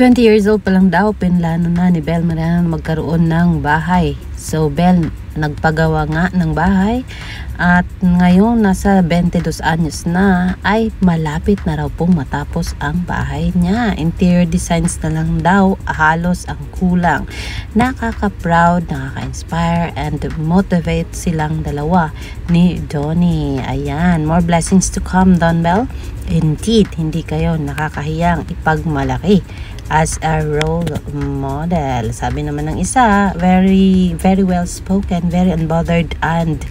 20 years old pa lang daw, pinlano na ni Bel Mariano magkaroon ng bahay. So Bel nagpagawa nga ng bahay at ngayon nasa 22 anyos na ay malapit na raw pong matapos ang bahay niya. Interior designs na lang daw halos ang kulang. Nakaka-proud, nakaka-inspire and motivate silang dalawa ni Donnie. Ayan, more blessings to come, Don Bel. Indeed, hindi kayo nakakahiyang ipagmalaki as a role model. Sabi naman ng isa, very well spoken, very unbothered and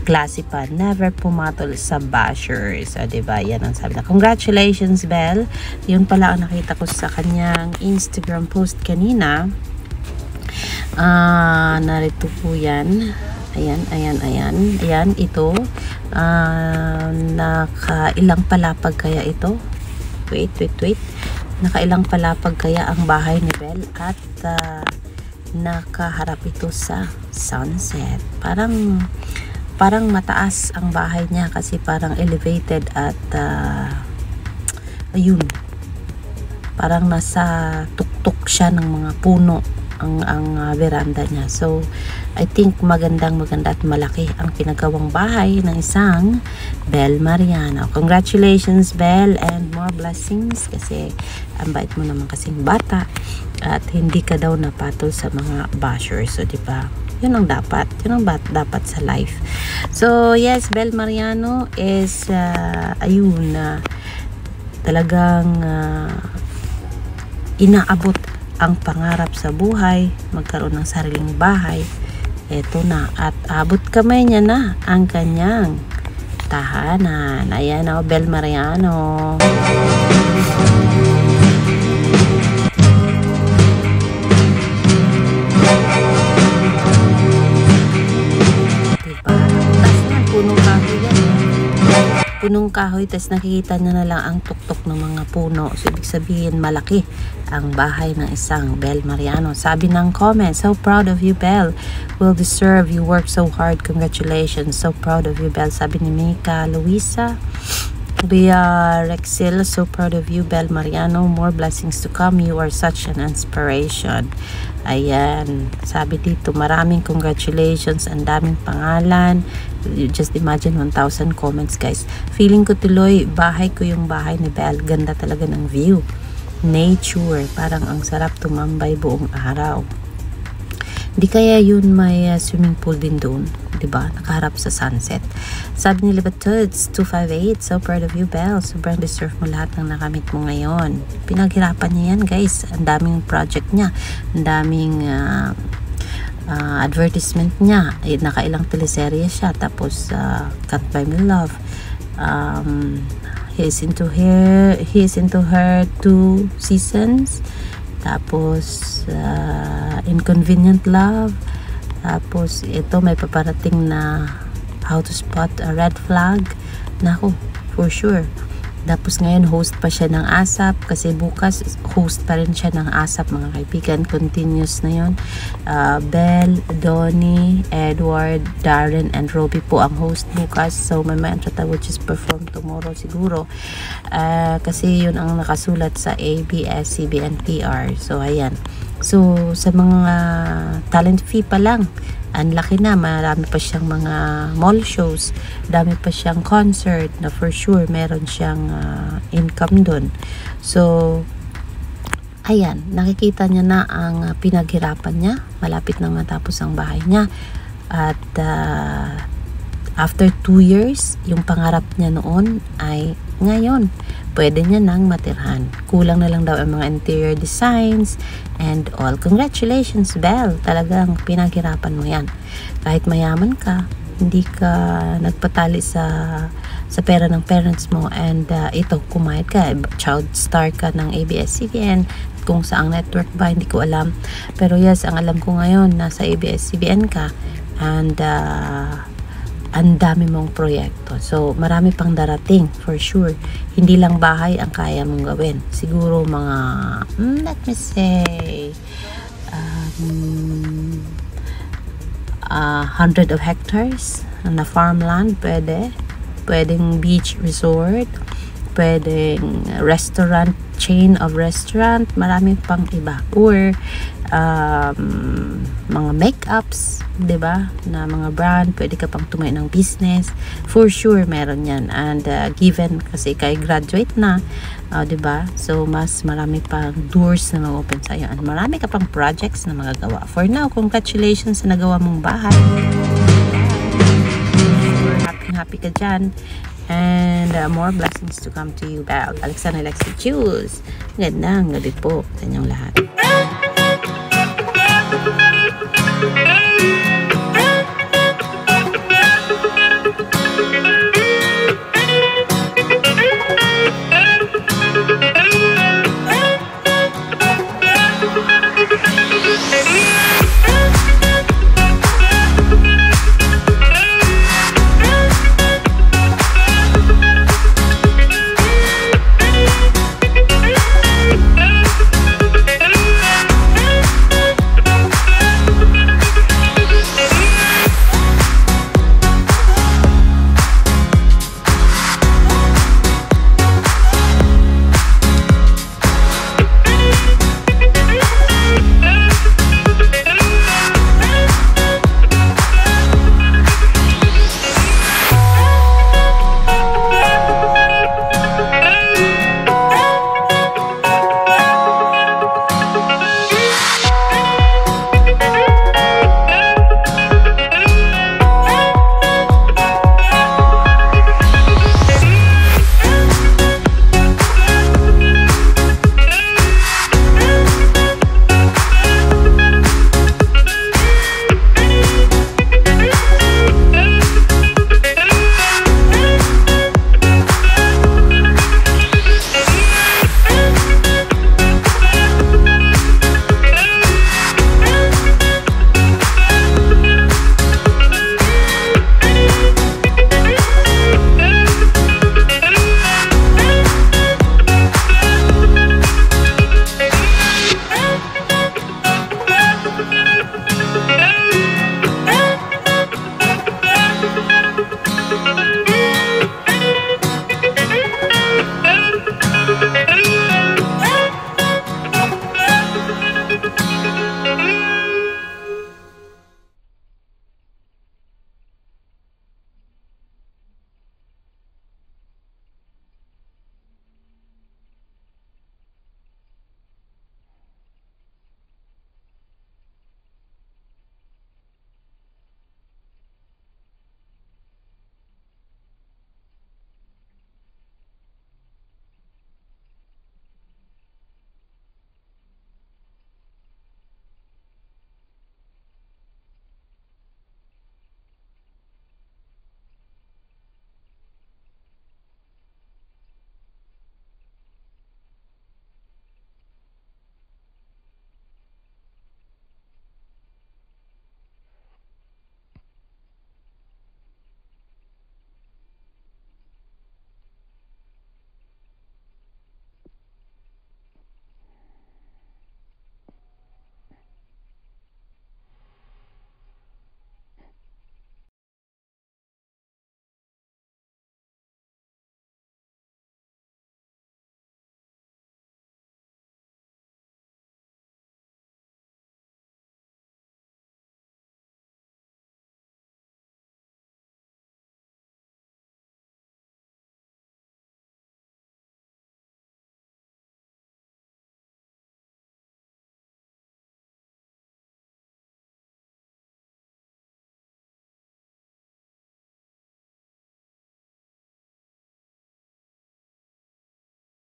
classy pa. Never pumatol sa bashers. So, diba? Yan ang sabi na. Congratulations, Bel. Yun pala ang nakita ko sa kanyang Instagram post kanina. Narito po yan. Ayan, ito. Nakailang palapag kaya ito? Wait. Nakailang palapag kaya ang bahay ni Bel at nakaharap ito sa sunset. Parang mataas ang bahay niya kasi parang elevated at ayun. Parang nasa tuktok siya ng mga puno ang veranda niya. So, I think maganda at malaki ang pinagawang bahay ng isang Bel Mariano. Congratulations, Bel, and more blessings kasi ang bait mo naman kasing bata at hindi ka daw napatol sa mga bashers. So, diba? Yun ang dapat. Yun ang dapat sa life. So, yes, Bel Mariano is talagang inaabot ang pangarap sa buhay, magkaroon ng sariling bahay. Eto na, at abot kamay niya na ang kanyang tahanan. Ayan o, Bel Mariano. Diba? Tapos yan, punong kahoy yan. Punong kahoy, tapos nakikita niya na lang ang tuktok ng mga puno. So, ibig sabihin, malaki ang bahay ng isang Bel Mariano. Sabi ng comment, so proud of you, Bel. Will deserve, you work so hard. Congratulations. So proud of you, Bel. Sabi ni Mika Luisa. Bea Rexil, so proud of you, Bel Mariano. More blessings to come. You are such an inspiration. Ayan. Sabi dito, maraming congratulations. Ang daming pangalan. You just imagine 1,000 comments, guys. Feeling ko tuloy, bahay ko yung bahay ni Bel. Ganda talaga ng view. Nature. Parang ang sarap tumambay buong araw. Di kaya yun may swimming pool din doon. Diba? Nakaharap sa sunset. Sabi ni Libatuds 258, so proud of you, Bel. Sobrang deserve mo lahat ng nakamit mo ngayon. Pinaghirapan niya yan, guys. Ang daming project niya. Ang daming advertisement niya. Nakailang teleserye siya. Tapos Can't Buy Me Love. He's into her 2 seasons. Tapos Inconvenient Love. Tapos ito may paparating na How to Spot a Red Flag. Naku, for sure. Tapos ngayon host pa siya ng ASAP kasi bukas host pa rin siya ng ASAP, mga kaibigan. Continuous na yun. Bel, Donnie, Edward, Darren, and Robbie po ang host bukas. So may entrata which is perform tomorrow siguro. Kasi yun ang nakasulat sa ABS-CBN-PR. So ayan. So sa mga talent fee pa lang, ang laki na, marami pa siyang mga mall shows, dami pa siyang concert na for sure meron siyang income dun. So ayan, nakikita niya na ang pinaghirapan niya, malapit nang matapos ang bahay niya at after 2 years yung pangarap niya noon ay ngayon pwede niya nang matirhan. Kulang na lang daw ang mga interior designs and all. Congratulations, Bel. Talagang pinaghirapan mo yan. Kahit mayaman ka, hindi ka nagpatali sa pera ng parents mo and ito, kumayad ka. Child star ka ng ABS-CBN. Kung saang network ba, hindi ko alam. Pero yes, ang alam ko ngayon, nasa ABS-CBN ka and ang dami mong proyekto. So, marami pang darating for sure. Hindi lang bahay ang kaya mong gawin. Siguro mga, let me say, 100 of hectares na farmland, pwede. Pwedeng beach resort, pwedeng restaurant chain of restaurant, marami pang iba. Or mga makeups, 'di ba? Na mga brand, pwede ka pang tumayo ng business. For sure meron 'yan. And given kasi kay graduate na, 'di ba? So mas marami pang doors na mag-open sa iyo. And marami ka pang projects na magagawa. For now, congratulations sa nagawa mong bahay. Happy ka dyan. And more blessings to come to you. Alexander likes to choose. Gandang gabi po sa inyong lahat.